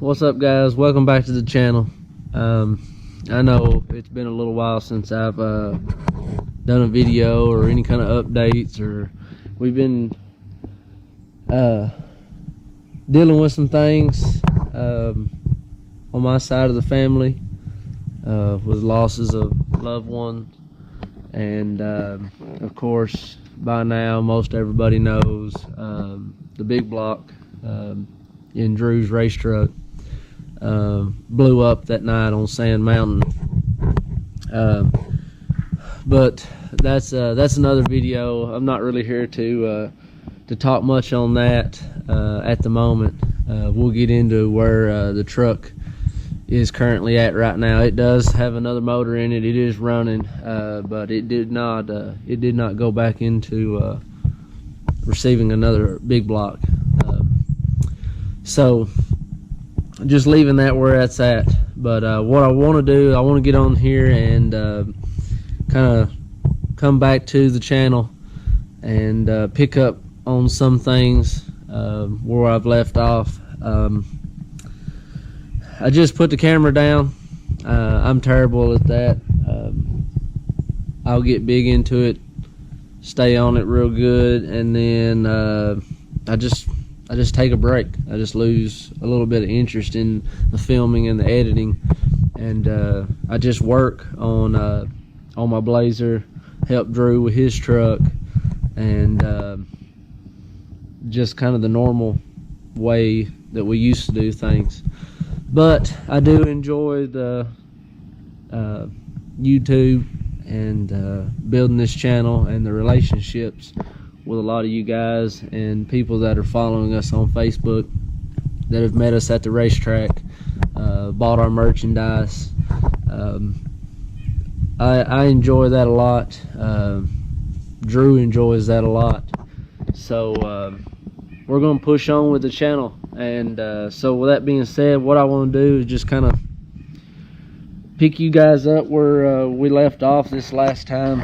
What's up, guys? Welcome back to the channel. I know it's been a little while since I've done a video or any kind of updates, or we've been dealing with some things on my side of the family with losses of loved ones, and of course by now most everybody knows the big block in Drew's race truck blew up that night on Sand Mountain. But that's another video. I'm not really here to talk much on that at the moment. We'll get into where the truck is currently at right now. It does have another motor in it. It is running, but it did not go back into receiving another big block. So just leaving that where that's at. But what I want to do, I want to get on here and kind of come back to the channel and pick up on some things where I've left off. I just put the camera down. I'm terrible at that. I'll get big into it, stay on it real good, and then I just take a break. I just lose a little bit of interest in the filming and the editing, and I just work on my Blazer, help Drew with his truck, and just kind of the normal way that we used to do things. But I do enjoy the YouTube and building this channel and the relationships with a lot of you guys and people that are following us on Facebook that have met us at the racetrack, bought our merchandise. I enjoy that a lot. Drew enjoys that a lot. So we're going to push on with the channel. And so with that being said, what I want to do is just kind of pick you guys up where we left off this last time,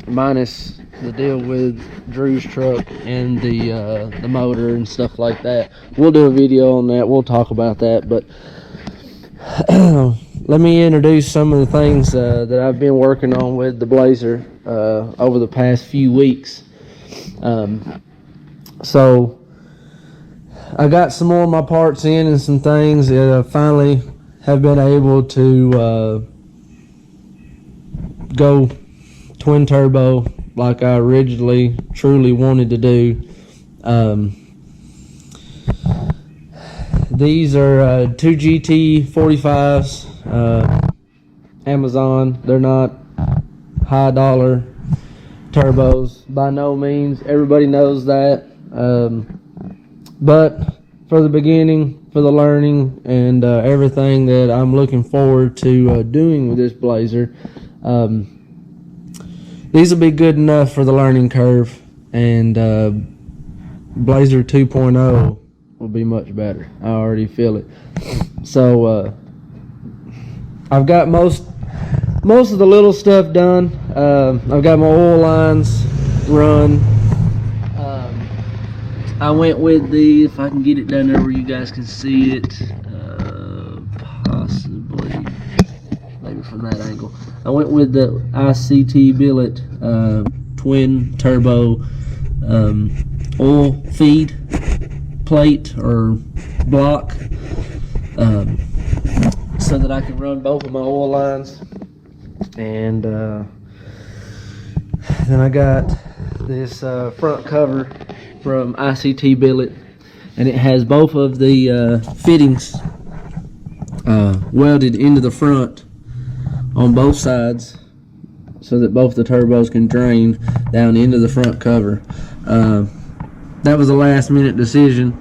minus the deal with Drew's truck and the motor and stuff like that. We'll do a video on that. We'll talk about that. But let me introduce some of the things that I've been working on with the Blazer over the past few weeks. So I got some more of my parts in and some things that I finally have been able to go twin turbo like I originally truly wanted to do. These are 2 GT45s, Amazon. They're not high dollar turbos by no means. Everybody knows that. But for the beginning, for the learning, and everything that I'm looking forward to doing with this Blazer, these will be good enough for the learning curve, and Blazer 2.0 will be much better. I already feel it. So I've got most of the little stuff done. I've got my oil lines run. I went with the, if I can get it down there where you guys can see it, possibly, maybe from that angle. I went with the ICT billet twin turbo oil feed plate or block, so that I can run both of my oil lines. And then I got this front cover from ICT billet, and it has both of the fittings welded into the front on both sides, so that both the turbos can drain down into the front cover. That was a last minute decision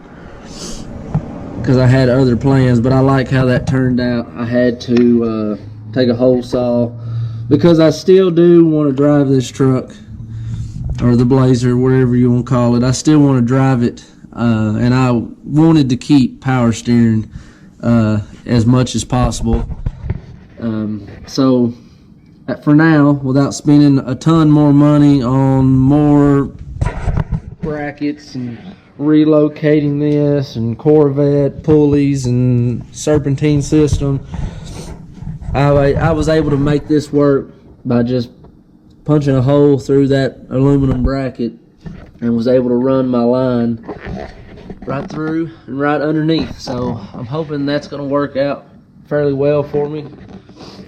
because I had other plans, but I like how that turned out. I had to take a hole saw because I still do want to drive this truck, or the Blazer, whatever you want to call it. I still want to drive it, and I wanted to keep power steering as much as possible. So for now, without spending a ton more money on more brackets and relocating this and Corvette pulleys and serpentine system, I was able to make this work by just punching a hole through that aluminum bracket and was able to run my line right through and right underneath. So I'm hoping that's going to work out fairly well for me.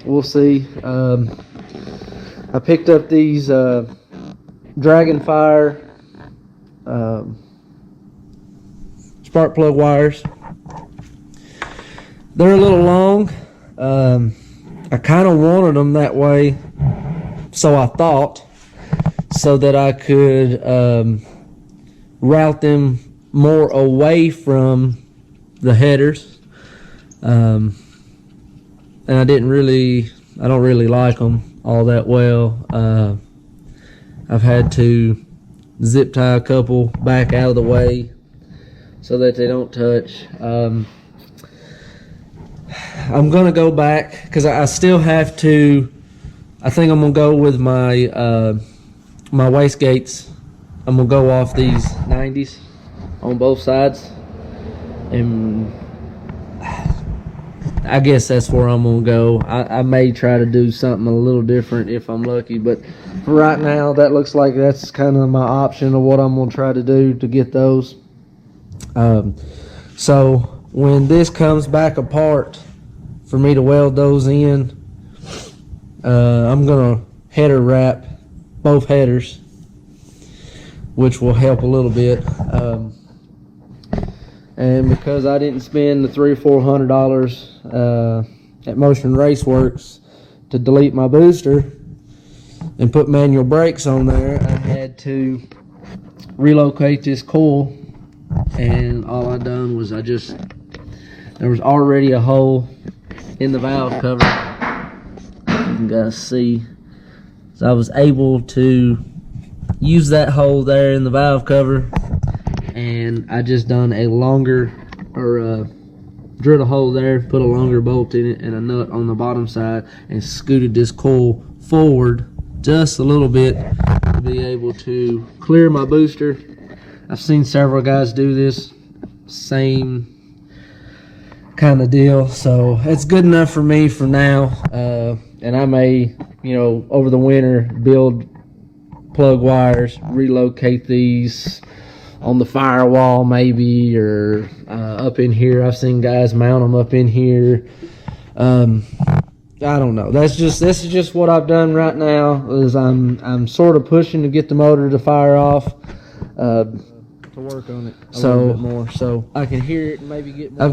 We'll see. I picked up these Dragonfire spark plug wires. They're a little long. I kind of wanted them that way, so I thought, so that I could route them more away from the headers. And I don't really like them all that well. I've had to zip tie a couple back out of the way so that they don't touch. I'm gonna go back because I still have to. I think I'm gonna go with my my wastegates. I'm gonna go off these 90s on both sides, and I guess that's where I'm gonna go. I may try to do something a little different if I'm lucky, but for right now, that looks like that's kind of my option of what I'm gonna try to do to get those. So when this comes back apart for me to weld those in, I'm gonna header wrap both headers, which will help a little bit. And because I didn't spend the $300 or $400 at Motion Raceworks to delete my booster and put manual brakes on there, I had to relocate this coil, and all I done was there was already a hole in the valve cover. You can guys see, so I was able to use that hole there in the valve cover, and I just done a longer, or drilled a hole there, put a longer bolt in it and a nut on the bottom side, and scooted this coil forward just a little bit to be able to clear my booster. I've seen several guys do this same kind of deal, so it's good enough for me for now. And I may, over the winter, build plug wires, relocate these on the firewall maybe, or up in here. I've seen guys mount them up in here. I don't know. This is just what I've done right now. Is I'm sort of pushing to get the motor to fire off. To work on it a little bit more, so I can hear it and maybe get more. I've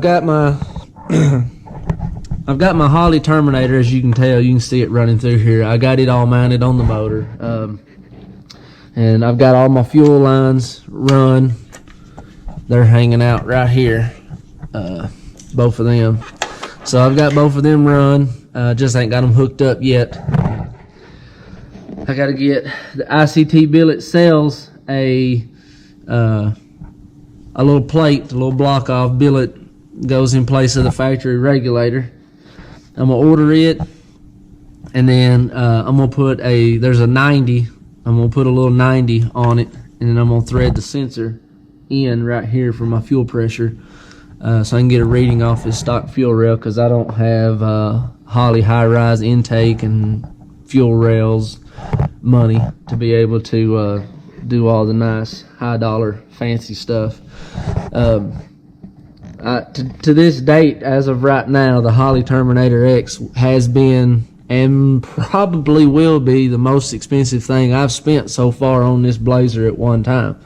got my Holley terminator, as you can tell. You can see it running through here. I got it all mounted on the motor, and I've got all my fuel lines run. They're hanging out right here, both of them. So I've got both of them run. Just ain't got them hooked up yet. I got to get the ICT billet sells a little plate, a little block off billet goes in place of the factory regulator. I'm gonna order it, and then I'm gonna put there's a 90. I'm gonna put a little 90 on it, and then I'm gonna thread the sensor in right here for my fuel pressure, so I can get a reading off this stock fuel rail, because I don't have Holley high-rise intake and fuel rails money to be able to do all the nice high-dollar fancy stuff. To this date, as of right now, the Holley Terminator X has been and probably will be the most expensive thing I've spent so far on this Blazer at one time.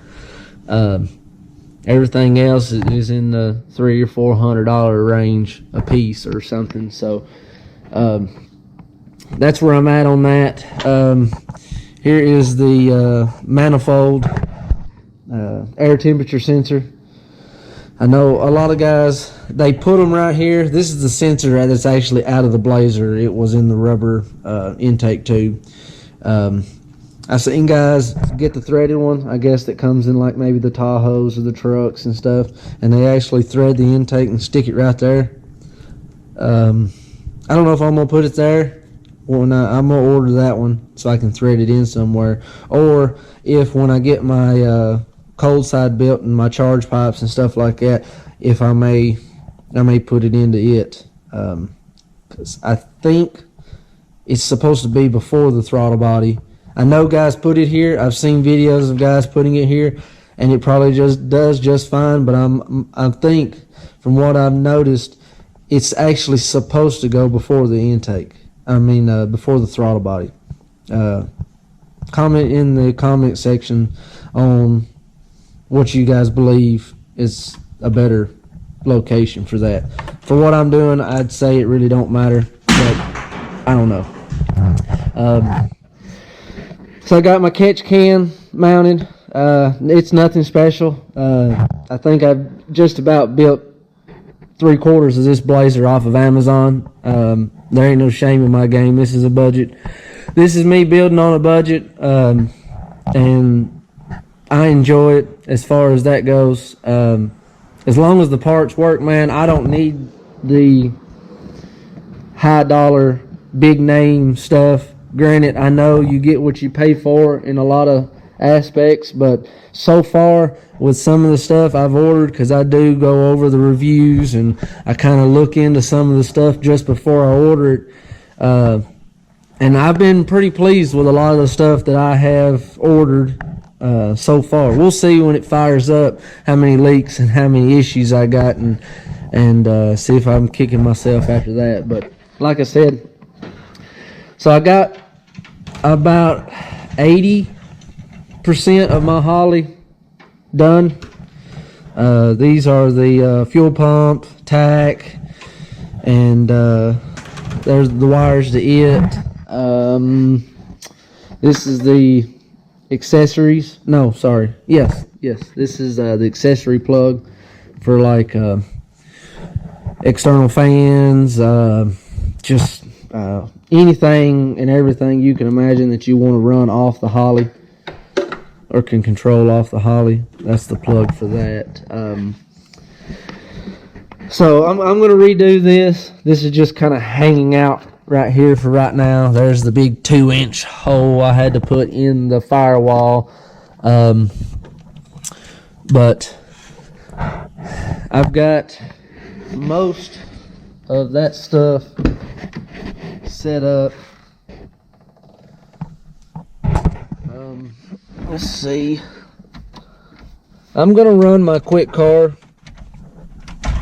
Everything else is in the $300 or $400 range a piece or something. So that's where I'm at on that. Here is the manifold air temperature sensor. I know a lot of guys, they put them right here. This is the sensor that's actually out of the Blazer. It was in the rubber intake tube. I've seen guys get the threaded one, I guess, that comes in like maybe the Tahoes or the trucks and stuff, and they actually thread the intake and stick it right there. I don't know if I'm going to put it there or not. I'm going to order that one so I can thread it in somewhere. Or if when I get my cold side built and my charge pipes and stuff like that, if I may put it into it, because I think it's supposed to be before the throttle body. I know guys put it here. I've seen videos of guys putting it here, and it probably just does just fine. But I think from what I've noticed, it's actually supposed to go before the intake. Before the throttle body. Comment in the comment section on what you guys believe is a better location for that. For what I'm doing, I'd say it really don't matter, but I don't know. So I got my catch can mounted. It's nothing special. I think I've just about built 3/4 of this blazer off of Amazon. There ain't no shame in my game. This is a budget. This is me building on a budget, and I enjoy it as far as that goes. As long as the parts work, man, I don't need the high dollar, big name stuff. Granted, I know you get what you pay for in a lot of aspects, but so far with some of the stuff I've ordered, because I do go over the reviews and I kind of look into some of the stuff just before I order it, and I've been pretty pleased with a lot of the stuff that I have ordered so far. We'll see when it fires up how many leaks and how many issues I got, and see if I'm kicking myself after that. But like I said, so I got about 80% of my Holley done. These are the fuel pump, tack, and there's the wires to it. This is the accessories. No, sorry. Yes. This is the accessory plug for like external fans, just anything and everything you can imagine that you want to run off the Holley or can control off the Holley. That's the plug for that. So I'm going to redo this. This is just kind of hanging out right here for right now. There's the big 2-inch hole I had to put in the firewall. But I've got most of that stuff set up. Let's see. I'm gonna run my quick car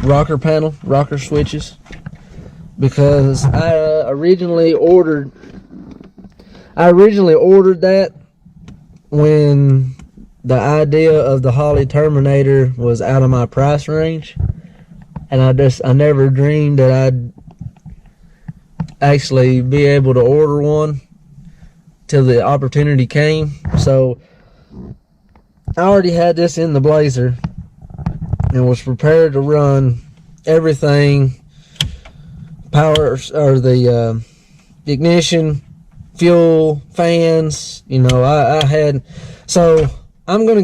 rocker switches, because I originally ordered that when the idea of the Holley Terminator was out of my price range, and I never dreamed that I'd actually be able to order one till the opportunity came. So I already had this in the blazer and was prepared to run everything, power, or the ignition, fuel, fans. I had, so I'm gonna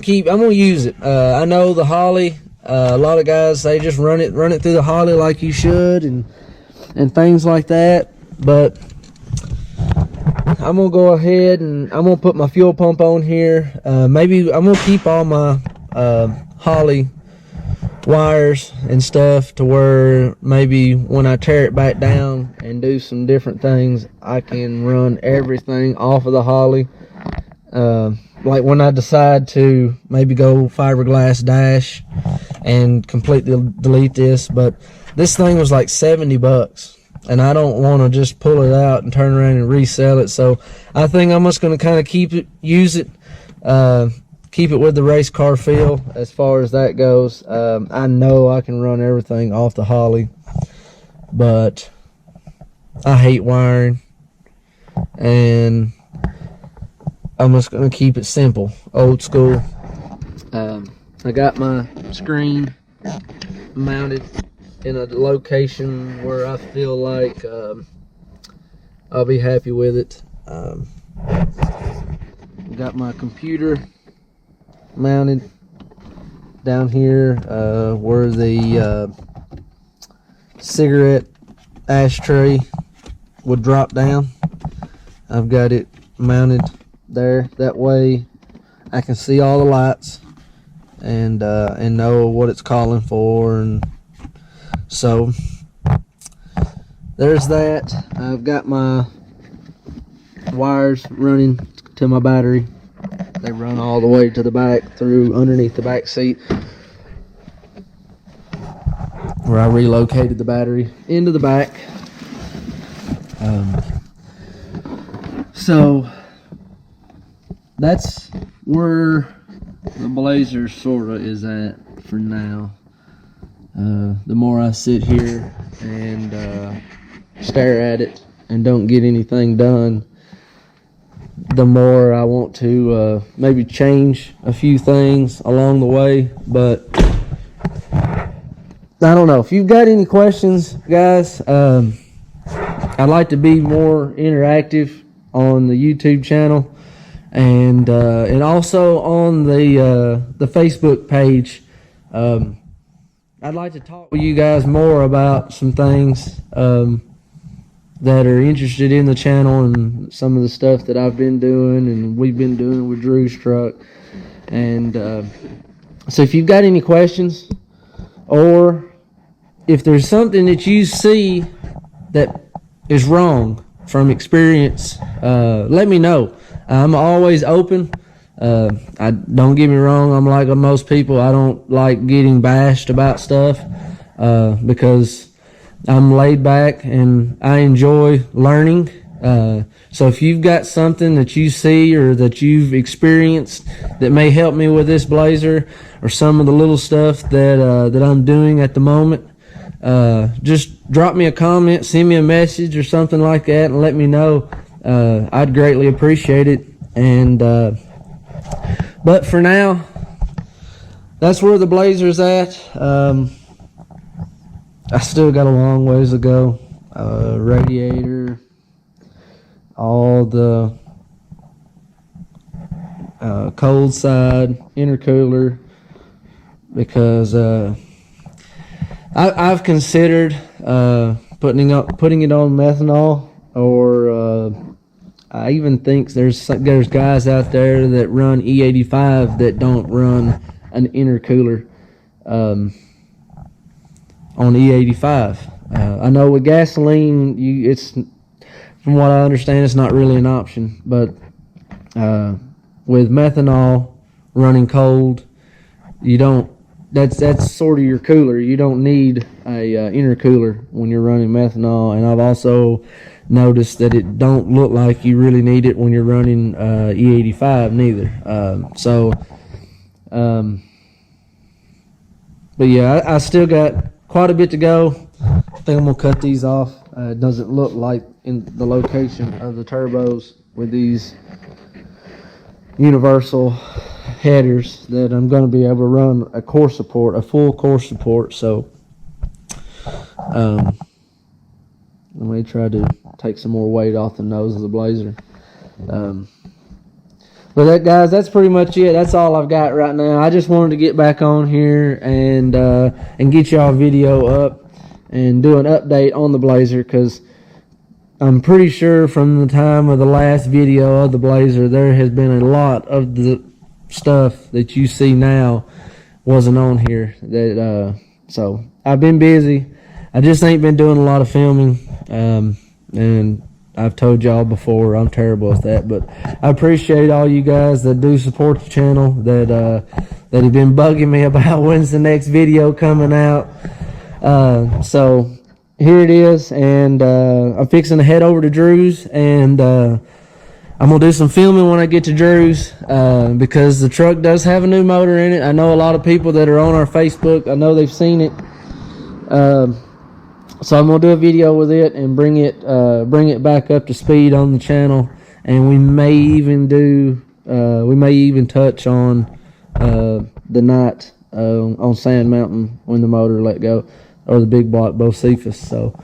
use it. I know the Holley, a lot of guys say just run it through the Holley like you should, and things like that, but I'm gonna go ahead and I'm gonna put my fuel pump on here. Maybe I'm gonna keep all my Holley wires and stuff to where maybe when I tear it back down and do some different things, I can run everything off of the Holley. Like when I decide to maybe go fiberglass dash and completely delete this, but this thing was like $70. And I don't want to just pull it out and turn around and resell it. So I think I'm just going to kind of keep it with the race car feel as far as that goes. I know I can run everything off the Holley, but I hate wiring, and I'm just going to keep it simple, old school. I got my screen mounted in a location where I feel like I'll be happy with it. Got my computer mounted down here where the cigarette ashtray would drop down. I've got it mounted there. That way I can see all the lights and know what it's calling for. And so there's that. I've got my wires running to my battery. They run all the way to the back through underneath the back seat, where I relocated the battery into the back. So that's where the Blazer sorta is at for now. The more I sit here and stare at it and don't get anything done, the more I want to maybe change a few things along the way. But I don't know. If you've got any questions, guys, I'd like to be more interactive on the YouTube channel, and also on the Facebook page. I'd like to talk with you guys more about some things that are interested in the channel, and some of the stuff that I've been doing and we've been doing with Drew's truck. And so if you've got any questions, or if there's something that you see that is wrong from experience, let me know. I'm always open. I don't get me wrong, I'm like most people. I don't like getting bashed about stuff because I'm laid back and I enjoy learning. So if you've got something that you see or that you've experienced that may help me with this Blazer, or some of the little stuff that I'm doing at the moment, just drop me a comment, send me a message or something like that, and let me know. I'd greatly appreciate it. And but for now, that's where the Blazer's at. I still got a long ways to go. Radiator, all the cold side, intercooler, because I've considered putting it on methanol, or I even think there's guys out there that run E85 that don't run an intercooler on E85. I know with gasoline, it's, from what I understand, it's not really an option, but with methanol running cold, you don't. That's sort of your cooler. You don't need a intercooler when you're running methanol. And I've also noticed that it don't look like you really need it when you're running E85 neither. But yeah, I still got quite a bit to go. I think I'm gonna cut these off. It doesn't look like in the location of the turbos with these universal headers that I'm going to be able to run a full core support. So let me try to take some more weight off the nose of the Blazer. But that, guys, that's pretty much it. That's all I've got right now. I just wanted to get back on here and get y'all a video up and do an update on the Blazer, because I'm pretty sure from the time of the last video of the Blazer, there has been a lot of the stuff that you see now wasn't on here. So I've been busy. I just ain't been doing a lot of filming, and I've told y'all before I'm terrible at that. But I appreciate all you guys that do support the channel, that have been bugging me about when's the next video coming out. So here it is, and I'm fixing to head over to Drew's, and I'm going to do some filming when I get to Drew's, because the truck does have a new motor in it. I know a lot of people that are on our Facebook, I know they've seen it. So I'm going to do a video with it and bring it back up to speed on the channel. And we may even touch on the night on Sand Mountain when the motor let go, or the big block Bocephus. So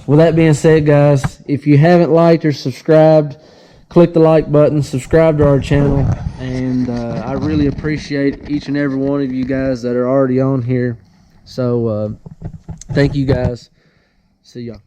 with that being said, guys, if you haven't liked or subscribed, click the like button, subscribe to our channel, and I really appreciate each and every one of you guys that are already on here. So thank you, guys. See y'all.